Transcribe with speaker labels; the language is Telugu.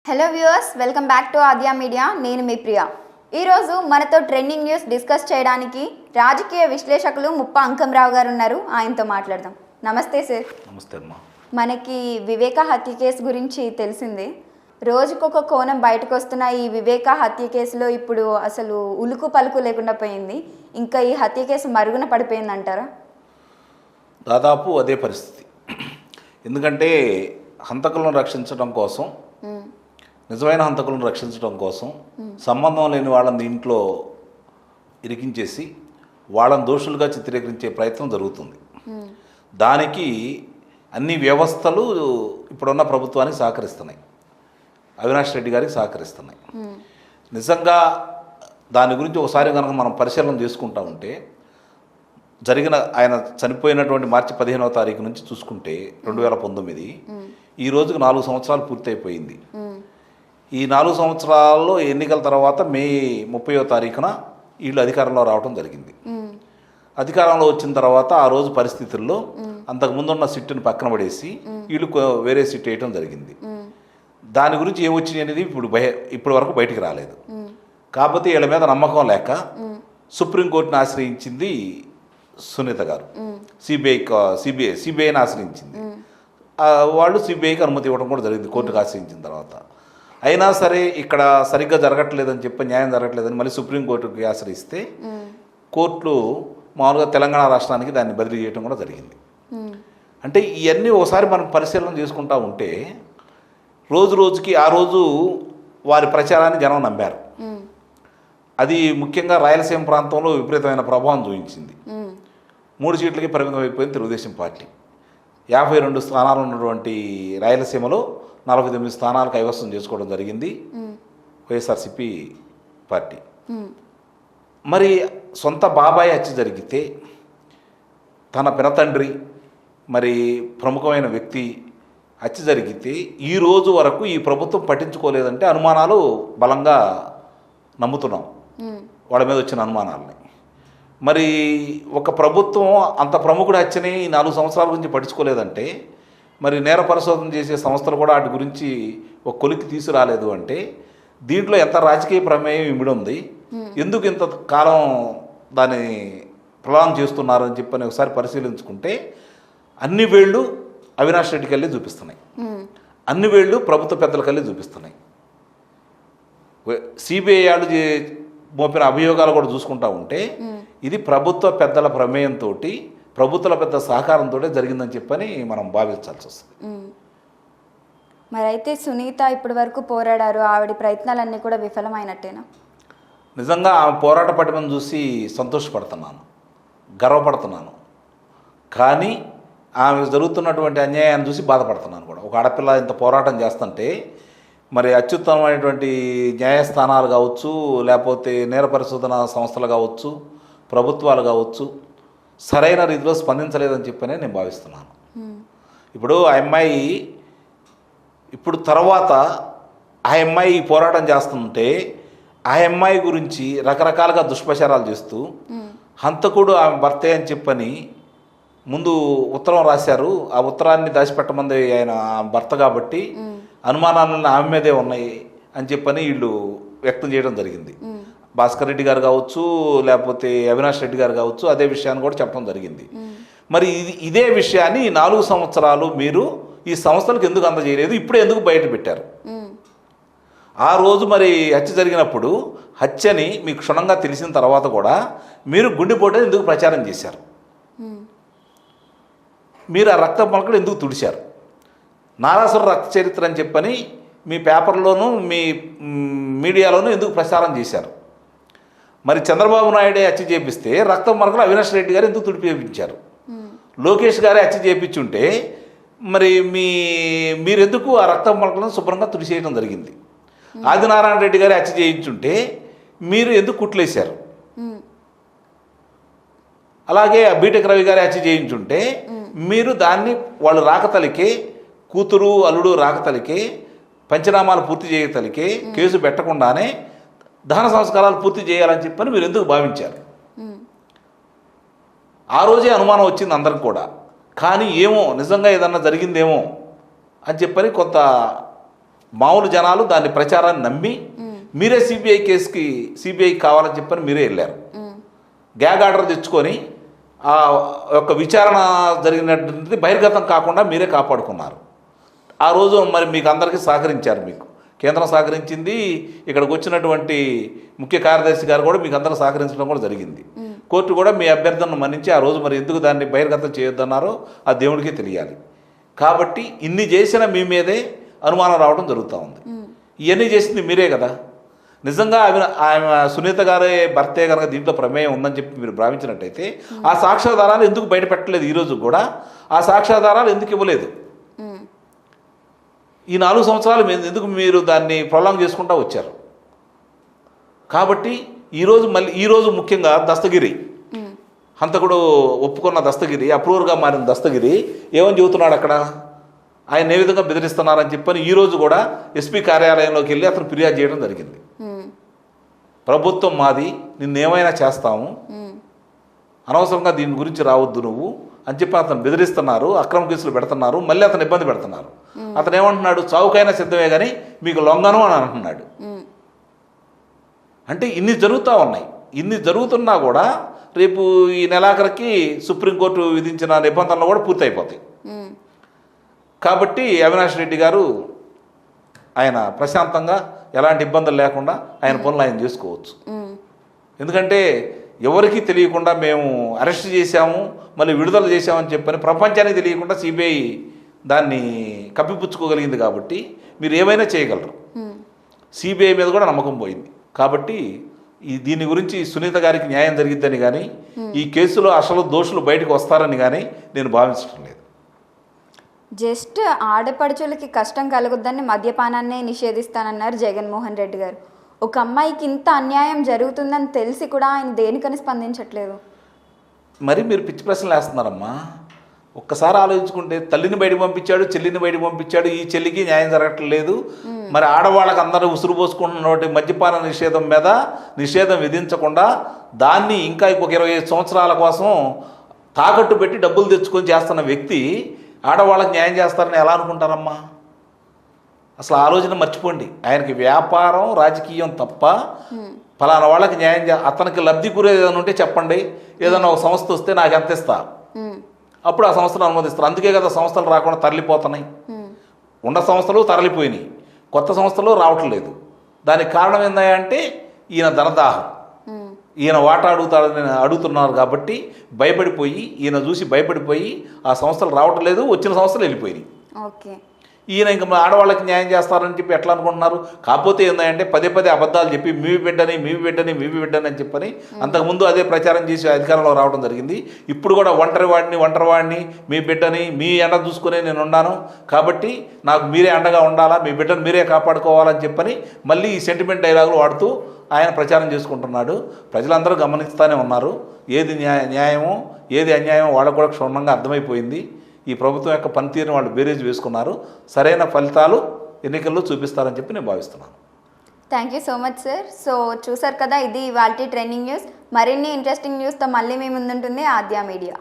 Speaker 1: Hello viewers, welcome back to Aadya media. నేను మీ ప్రియా. ఈరోజు మనతో ట్రెండింగ్ న్యూస్ డిస్కస్ చేయడానికి రాజకీయ విశ్లేషకులు ముప్ప అంకంరావు గారు ఉన్నారు. ఆయనతో మాట్లాడదాం. నమస్తే సార్.
Speaker 2: నమస్తే అమ్మా.
Speaker 1: మనకి వివేక హత్య కేసు గురించి తెలిసిందే. రోజుకొక కోణం బయటకు వస్తున్న ఈ వివేక హత్య కేసులో ఇప్పుడు అసలు ఉలుకు పలుకు లేకుండా పోయింది. ఇంకా ఈ హత్య కేసు మరుగున పడిపోయింది అంటారా?
Speaker 2: దాదాపు అదే పరిస్థితి. ఎందుకంటే హంతకులను రక్షించడం కోసం, నిజమైన హంతకులను రక్షించడం కోసం సంబంధం లేని వాళ్ళని దీంట్లో ఇరికించేసి వాళ్ళని దోషులుగా చిత్రీకరించే ప్రయత్నం జరుగుతుంది. దానికి అన్ని వ్యవస్థలు ఇప్పుడున్న ప్రభుత్వానికి సహకరిస్తున్నాయి, అవినాష్ రెడ్డి గారికి సహకరిస్తున్నాయి. నిజంగా దాని గురించి ఒకసారి కనుక మనం పరిశీలన చేసుకుంటా ఉంటే, జరిగిన ఆయన చనిపోయినటువంటి మార్చి 15వ తారీఖు నుంచి చూసుకుంటే 2019, ఈ రోజుకు 4 సంవత్సరాలు పూర్తయిపోయింది. ఈ 4 సంవత్సరాల్లో ఎన్నికల తర్వాత మే 30వ తారీఖున వీళ్ళు అధికారంలో రావడం జరిగింది. అధికారంలో వచ్చిన తర్వాత ఆ రోజు పరిస్థితుల్లో అంతకుముందున్న సిట్టుని పక్కన పడేసి వీళ్ళు వేరే సిట్ వేయటం జరిగింది. దాని గురించి ఏమొచ్చింది అనేది ఇప్పుడు వరకు బయటికి రాలేదు. కాకపోతే వీళ్ళ మీద నమ్మకం లేక సుప్రీంకోర్టుని ఆశ్రయించింది సునీత గారు. సిబిఐని ఆశ్రయించింది. వాళ్ళు సిబిఐకి అనుమతి ఇవ్వడం కూడా జరిగింది కోర్టుకు ఆశ్రయించిన తర్వాత. అయినా సరే ఇక్కడ సరిగ్గా జరగట్లేదని చెప్పి, న్యాయం జరగట్లేదని మళ్ళీ సుప్రీంకోర్టుకి ఆశ్రయిస్తే కోర్టులు మామూలుగా తెలంగాణ రాష్ట్రానికి దాన్ని బదిలీ చేయడం కూడా జరిగింది. అంటే ఇవన్నీ ఒకసారి మనం పరిశీలన చేసుకుంటా ఉంటే రోజు రోజుకి ఆ రోజు వారి ప్రచారాన్ని జనం నమ్మారు. అది ముఖ్యంగా రాయలసీమ ప్రాంతంలో విపరీతమైన ప్రభావం చూపించింది. 3 సీట్లకి పరిమితం అయిపోయింది తెలుగుదేశం పార్టీ. 52 స్థానాలు ఉన్నటువంటి రాయలసీమలో 49 స్థానాలు కైవసం చేసుకోవడం జరిగింది వైఎస్ఆర్సీపీ పార్టీ. మరి సొంత బాబాయ్ హత్య జరిగితే, తన పినతండ్రి మరి ప్రముఖమైన వ్యక్తి హత్య జరిగితే ఈ రోజు వరకు ఈ ప్రభుత్వం పట్టించుకోలేదంటే అనుమానాలు బలంగా నమ్ముతున్నాం, వాళ్ళ మీద వచ్చిన అనుమానాలని. మరి ఒక ప్రభుత్వం అంత ప్రముఖుడు హత్యని 4 సంవత్సరాల గురించి పట్టించుకోలేదంటే, మరి నేర పరిశోధన చేసే సంస్థలు కూడా వాటి గురించి ఒక కొలిక్కి తీసుకురాలేదు అంటే దీంట్లో ఎంత రాజకీయ ప్రమేయం ఇమిడి ఉంది, ఎందుకు ఇంత కాలం దాన్ని ప్రలాంగ్ చేస్తున్నారని చెప్పని ఒకసారి పరిశీలించుకుంటే అన్ని వేళ్ళు అవినాష్ రెడ్డికి వెళ్ళి చూపిస్తున్నాయి, అన్ని వేళ్ళు ప్రభుత్వ పెద్దలకి వెళ్ళి చూపిస్తున్నాయి. సిబిఐ వాళ్ళు మోపిన అభియోగాలు కూడా చూసుకుంటా ఉంటే ఇది ప్రభుత్వ పెద్దల ప్రమేయంతో, ప్రభుత్వాల పెద్ద సహకారంతో జరిగిందని చెప్పని మనం భావించాల్సి వస్తుంది.
Speaker 1: మరి అయితే సునీత ఇప్పటి వరకు పోరాడారు, ఆవిడ ప్రయత్నాలన్నీ కూడా విఫలమైనట్టేనా?
Speaker 2: నిజంగా ఆమె పోరాట పటిమను చూసి సంతోషపడుతున్నాను, గర్వపడుతున్నాను. కానీ ఆమె జరుగుతున్నటువంటి అన్యాయాన్ని చూసి బాధపడుతున్నాను కూడా. ఒక ఆడపిల్ల ఇంత పోరాటం చేస్తుంటే మరి అత్యుత్తమమైనటువంటి న్యాయస్థానాలు కావచ్చు, లేకపోతే నేర పరిశోధన సంస్థలు కావచ్చు, ప్రభుత్వాలు కావచ్చు సరైన రీతిలో స్పందించలేదని చెప్పనే నేను భావిస్తున్నాను. ఇప్పుడు ఆ అమ్మాయి ఇప్పుడు తర్వాత ఆ అమ్మాయి పోరాటం చేస్తుంటే ఆ అమ్మాయి గురించి రకరకాలుగా దుష్ప్రచారాలు చేస్తూ హంతకుడు ఆమె భర్తే అని చెప్పని ముందు ఉత్తరం రాశారు. ఆ ఉత్తరాన్ని దాచిపెట్టమంది ఆయన భర్త కాబట్టి అనుమానాలను ఆమె మీదే ఉన్నాయి అని చెప్పని వీళ్ళు వ్యక్తం చేయడం జరిగింది. భాస్కర్ రెడ్డి గారు కావచ్చు, లేకపోతే అవినాష్ రెడ్డి గారు కావచ్చు, అదే విషయాన్ని కూడా చెప్పడం జరిగింది. మరి ఇదే విషయాన్ని 4 సంవత్సరాలు మీరు ఈ సంస్థలకు ఎందుకు అందజేయలేదు, ఇప్పుడే ఎందుకు బయట పెట్టారు? ఆ రోజు మరి హత్య జరిగినప్పుడు హత్యని మీకు క్షుణ్ణంగా తెలిసిన తర్వాత కూడా మీరు గుండెపోటుని ఎందుకు ప్రచారం చేశారు? మీరు ఆ రక్త మొలకలు ఎందుకు తుడిచారు? నారాసుర రక్త చరిత్ర అని చెప్పని మీ పేపర్లోనూ మీ మీడియాలోనూ ఎందుకు ప్రచారం చేశారు? మరి చంద్రబాబు నాయుడే హత్య చేపిస్తే రక్త మరకలు అవినాష్ రెడ్డి గారు ఎందుకు తుడిపించారు? లోకేష్ గారే హత్య చేయించుంటే మరి మీరెందుకు ఆ రక్త మరకలను శుభ్రంగా తుడిచేయడం జరిగింది? ఆదినారాయణ రెడ్డి గారే హత్య చేయించుంటే మీరు ఎందుకు కుట్లేశారు? అలాగే బీటెక్ రవి గారే హత్య చేయించుంటే మీరు దాన్ని వాళ్ళు రాకతలికే, కూతురు అల్లుడు రాకతలికే, పంచనామాలు పూర్తి చేయతలికే కేసు పెట్టకుండానే దహన సంస్కారాలు పూర్తి చేయాలని చెప్పని మీరు ఎందుకు భావించారు? ఆ రోజే అనుమానం వచ్చింది అందరికి కూడా. కానీ ఏమో నిజంగా ఏదన్నా జరిగిందేమో అని చెప్పని కొంత మామూలు జనాలు దాన్ని ప్రచారాన్ని నమ్మి మీరే సిబిఐ కావాలని చెప్పని మీరే వెళ్ళారు. గ్యాగ్ ఆర్డర్ తెచ్చుకొని ఆ యొక్క విచారణ జరిగినటువంటి బహిర్గతం కాకుండా మీరే కాపాడుకున్నారు. ఆ రోజు మరి మీకు అందరికీ సహకరించారు. మీకు కేంద్రం సహకరించింది, ఇక్కడికి వచ్చినటువంటి ముఖ్య కార్యదర్శి గారు కూడా మీకు అందరూ సహకరించడం కూడా జరిగింది. కోర్టు కూడా మీ అభ్యర్థనను మన్నించి ఆ రోజు మరి ఎందుకు దాన్ని బహిర్గతం చేయొద్దన్నారో ఆ దేవుడికి తెలియాలి. కాబట్టి ఇన్ని చేసిన మీ మీదే అనుమానం రావడం జరుగుతూ ఉంది. ఇవన్నీ చేసింది మీరే కదా. నిజంగా ఆమె సునీత గారే భర్తే కనుక దీంట్లో ప్రమేయం ఉందని చెప్పి మీరు భావించినట్టయితే ఆ సాక్ష్యాధారాలు ఎందుకు బయట పెట్టలేదు? ఈరోజు కూడా ఆ సాక్ష్యాధారాలు ఎందుకు ఇవ్వలేదు? ఈ 4 సంవత్సరాలు ఎందుకు మీరు దాన్ని ప్రొలాంగ్ చేసుకుంటూ వచ్చారు? కాబట్టి ఈరోజు ముఖ్యంగా దస్తగిరి, హంతకుడు ఒప్పుకున్న దస్తగిరి, అప్రూవర్గా మారిన దస్తగిరి ఏమని చెబుతున్నాడు అక్కడ? ఆయన ఏ విధంగా బెదిరిస్తున్నారని చెప్పని ఈరోజు కూడా ఎస్పీ కార్యాలయంలోకి వెళ్ళి అతను ఫిర్యాదు చేయడం జరిగింది. ప్రభుత్వం మాది, నిన్నేమైనా చేస్తాము, అనవసరంగా దీని గురించి రావద్దు నువ్వు అని చెప్పి అతను బెదిరిస్తున్నారు, అక్రమ కేసులు పెడుతున్నారు, మళ్ళీ అతను ఇబ్బంది పెడుతున్నారు. అతను ఏమంటున్నాడు? చావుకైనా సిద్ధమే కానీ మీకు లొంగను అని అంటున్నాడు. అంటే ఇన్ని జరుగుతూ ఉన్నాయి. ఇన్ని జరుగుతున్నా కూడా రేపు ఈ నెలాఖరికి సుప్రీంకోర్టు విధించిన నిబంధనలు కూడా పూర్తయిపోతాయి. కాబట్టి అవినాష్ రెడ్డి గారు ఆయన ప్రశాంతంగా ఎలాంటి ఇబ్బందులు లేకుండా ఆయన పనులు ఆయన చేసుకోవచ్చు. ఎందుకంటే ఎవరికీ తెలియకుండా మేము అరెస్ట్ చేశాము, మళ్ళీ విడుదల చేశామని చెప్పని ప్రపంచానికి తెలియకుండా సిబిఐ దాన్ని కప్పిపుచ్చుకోగలిగింది. కాబట్టి మీరు ఏమైనా చేయగలరు. సిబిఐ మీద కూడా నమ్మకం పోయింది. కాబట్టి దీని గురించి సునీత గారికి న్యాయం జరిగిద్దని కానీ, ఈ కేసులో అసలు దోషులు బయటకు వస్తారని కానీ నేను భావించడం లేదు.
Speaker 1: జస్ట్ ఆడపడుచులకి కష్టం కలగొద్దని మద్యపానాన్నే నిషేధిస్తానన్నారు జగన్మోహన్ రెడ్డి గారు. ఒక అమ్మాయికి ఇంత అన్యాయం జరుగుతుందని తెలిసి కూడా ఆయన దేనికని స్పందించట్లేదు.
Speaker 2: మరి మీరు పిచ్చి ప్రశ్నలు వేస్తున్నారమ్మా. ఒక్కసారి ఆలోచించుకుంటే తల్లిని బయటకు పంపించాడు, చెల్లిని బయటకు పంపించాడు, ఈ చెల్లికి న్యాయం జరగట్లేదు. మరి ఆడవాళ్ళకి అందరూ ఉసురు పోసుకుంటున్నటువంటి మద్యపాన నిషేధం మీద నిషేధం విధించకుండా దాన్ని ఇంకా ఇంకొక 25 సంవత్సరాల కోసం తాకట్టు పెట్టి డబ్బులు తెచ్చుకొని చేస్తున్న వ్యక్తి ఆడవాళ్ళకి న్యాయం చేస్తారని ఎలా అనుకుంటారమ్మా? అసలు ఆలోచన మర్చిపోండి. ఆయనకి వ్యాపారం, రాజకీయం తప్ప ఫలానా వాళ్ళకి న్యాయం అతనికి లబ్ధి కూరేది ఏదైనా ఉంటే చెప్పండి. ఏదైనా ఒక సంస్థ వస్తే నాకు ఎంత ఇస్తా, అప్పుడు ఆ సంస్థను అనుమతిస్తారు. అందుకే కదా సంస్థలు రాకుండా తరలిపోతున్నాయి. ఉన్న సంస్థలు తరలిపోయినాయి, కొత్త సంస్థలు రావట్లేదు. దానికి కారణం ఏందంటే ఈయన ధనదాహం, ఈయన వాటా అడుగుతున్నారు కాబట్టి భయపడిపోయి, ఈయన చూసి భయపడిపోయి ఆ సంస్థలు రావటం లేదు, వచ్చిన సంస్థలు వెళ్ళిపోయినాయి.
Speaker 1: ఓకే,
Speaker 2: ఈయన ఇంకా ఆడవాళ్ళకి న్యాయం చేస్తారని చెప్పి ఎట్లా అనుకుంటున్నారు? కాకపోతే ఏంటంటే పదే అబద్ధాలు చెప్పి మీ బిడ్డని అని చెప్పని అంతకుముందు అదే ప్రచారం చేసి అధికారంలో రావడం జరిగింది. ఇప్పుడు కూడా ఒంటరివాడిని మీ బిడ్డని మీ ఎండ చూసుకునే నేను ఉన్నాను, కాబట్టి నాకు మీరే అండగా ఉండాలా, మీ బిడ్డను మీరే కాపాడుకోవాలని చెప్పని మళ్ళీ ఈ సెంటిమెంట్ డైలాగులు వాడుతూ ఆయన ప్రచారం చేసుకుంటున్నాడు. ప్రజలందరూ గమనిస్తూనే ఉన్నారు. ఏది న్యాయమో ఏది అన్యాయమో వాళ్ళకు కూడా క్షుణ్ణంగా అర్థమైపోయింది. ఈ ప్రభుత్వం యొక్క పనితీరుని వాళ్ళు బేరీజ్ వేసుకున్నారు. సరైన ఫలితాలు ఎన్నికల్లో చూపిస్తారని చెప్పి నేను భావిస్తున్నాను.
Speaker 1: Thank you so much sir. So చూసారు కదా, ఇది ఇవాల్టి ట్రెండింగ్ న్యూస్. మరిన్ని ఇంట్రెస్టింగ్ న్యూస్తో మళ్ళీ మీ ముందుంటుంది ఆద్య మీడియా.